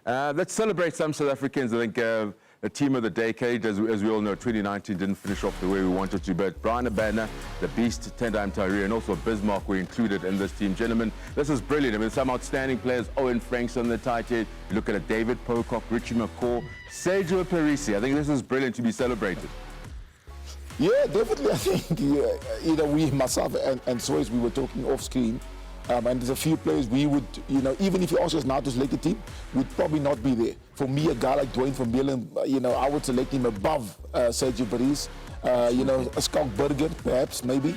Let's celebrate some South Africans. I think the team of the decade, as we all know, 2019 didn't finish off the way we wanted to, but Bruin, the Beast, Tendai Mtawarira, and also Bismarck were included in this team. Gentlemen, this is brilliant. I mean, some outstanding players. Owen Franks on the tight end. You look at it, David Pocock, Richie McCaw, Sergio Parisi. I think this is brilliant to be celebrated. Yeah, definitely. I think, we, myself and Swys, we were talking off screen. And there's a few players we would, even if you ask us now to select a team, would probably not be there. For me, a guy like Dwayne van Meulen, I would select him above Sergio Parisi. A Skalk Burger, perhaps, maybe.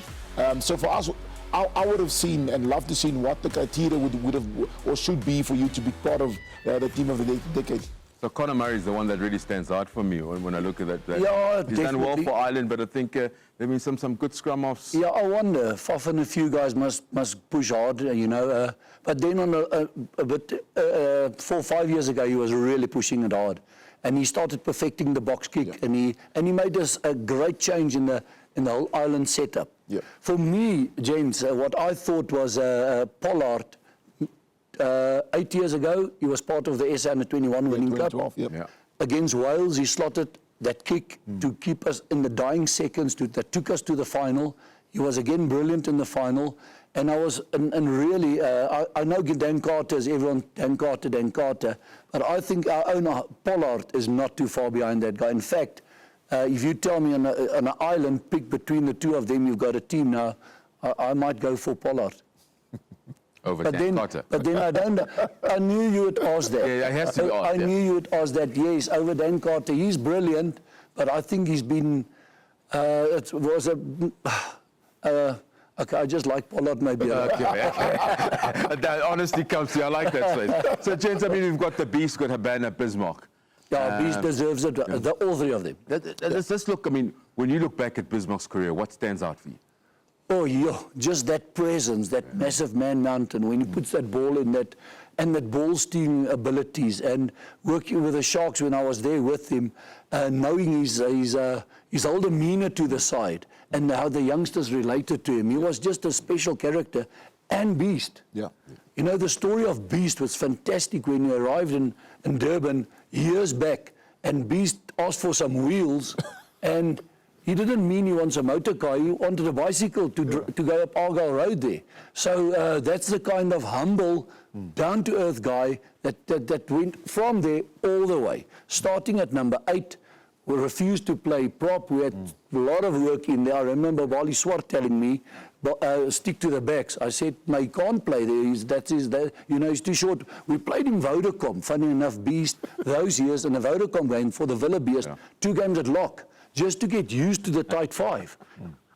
So for us, I would have seen and loved to see what the criteria would have or should be for you to be part of the team of the decade. So Conor Murray is the one that really stands out for me when I look at that. Yeah, he's done well for Ireland, but I think there have been some good scrum-offs. Yeah, I wonder. Faf and a few guys must push hard, but then on 4 or 5 years ago, he was really pushing it hard, and he started perfecting the box kick, and he made us a great change in the whole Ireland setup. Yeah. For me, gents, what I thought was Pollard. 8 years ago, he was part of the SA Under-21 winning club. Against Wales, he slotted that kick to keep us in the dying seconds, that took us to the final. He was again brilliant in the final. And really, I know Dan Carter is everyone, Dan Carter, but I think our own Pollard is not too far behind that guy. In fact, if you tell me on an island pick between the two of them, you've got a team now, I might go for Pollard. But then I knew you would ask that. Yeah, it has to be asked, I knew you would ask that. Yes, over Dan Carter, he's brilliant, but I think he's been. It was a. Okay, I just like Pollard maybe. That honestly comes to you. I like that, Swys. So, gents, I mean, we've got the Beast, got Habana, Bismarck. Yeah, Beast deserves it. All three of them. Let's look. I mean, when you look back at Bismarck's career, what stands out for you? Oh, yeah, just that presence, that massive man mountain, when he puts that ball in that, and that ball stealing abilities, and working with the Sharks when I was there with him, knowing his whole demeanor to the side, and how the youngsters related to him. He was just a special character, and Beast. Yeah. The story of Beast was fantastic when he arrived in Durban years back, and Beast asked for some wheels, and he didn't mean he wants a motor car. He wanted a bicycle to go up Argyle Road there. So that's the kind of humble, down-to-earth guy that went from there all the way. Starting at number 8, we refused to play prop. We had a lot of work in there. I remember Wally Swart telling me, stick to the backs. I said, no, he can't play there. He's too short. We played in Vodacom, funny enough, Beast, those years, in a Vodacom game for the Villa Beast, 2 games at lock, just to get used to the tight 5.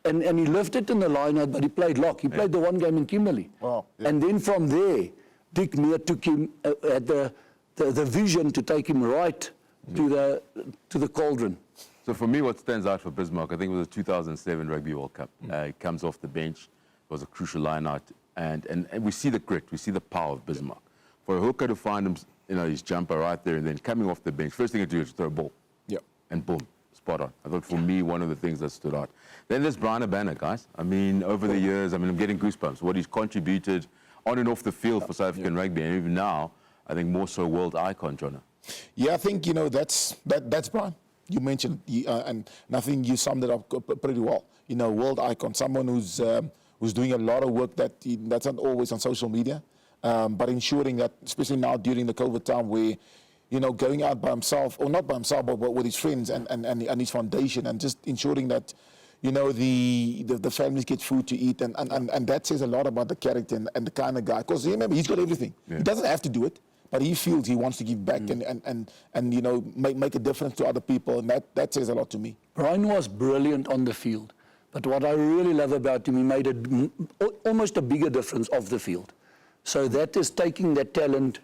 And he lifted in the line-out, but he played lock. He played the 1 game in Kimberley. Wow. And then from there, Dick Meir took him, had the vision to take him right to the cauldron. So for me, what stands out for Bismarck, I think it was the 2007 Rugby World Cup. He comes off the bench. It was a crucial line-out. And we see the grit, we see the power of Bismarck. For a hooker to find him, his jumper right there, and then coming off the bench, first thing to do is throw a ball. Yeah. And boom. Spot on. I thought for me, one of the things that stood out. Then there's Bruin, guys. I mean, over the years, I'm getting goosebumps. What he's contributed on and off the field for South African rugby, and even now, I think more so world icon, Jonah. Yeah, I think, that's Bruin. You mentioned, and I think you summed it up pretty well. World icon, someone who's doing a lot of work that's not always on social media, but ensuring that, especially now during the COVID time where, going out by himself, or not by himself, but with his friends and his foundation, and just ensuring that, the families get food to eat, and that says a lot about the character and the kind of guy. Because remember, he's got everything. Yeah. He doesn't have to do it, but he feels he wants to give back and make a difference to other people, and that says a lot to me. Bruin was brilliant on the field, but what I really love about him, he made almost a bigger difference off the field. So that is taking that talent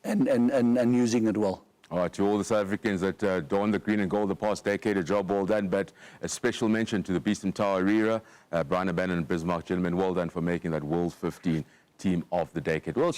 and using it well. All right, to all the South Africans that donned the green and gold the past decade, a job well done, but a special mention to the Beast and Mtawarira, Bruin and Bismarck, gentlemen, well done for making that World 15 team of the decade. Well,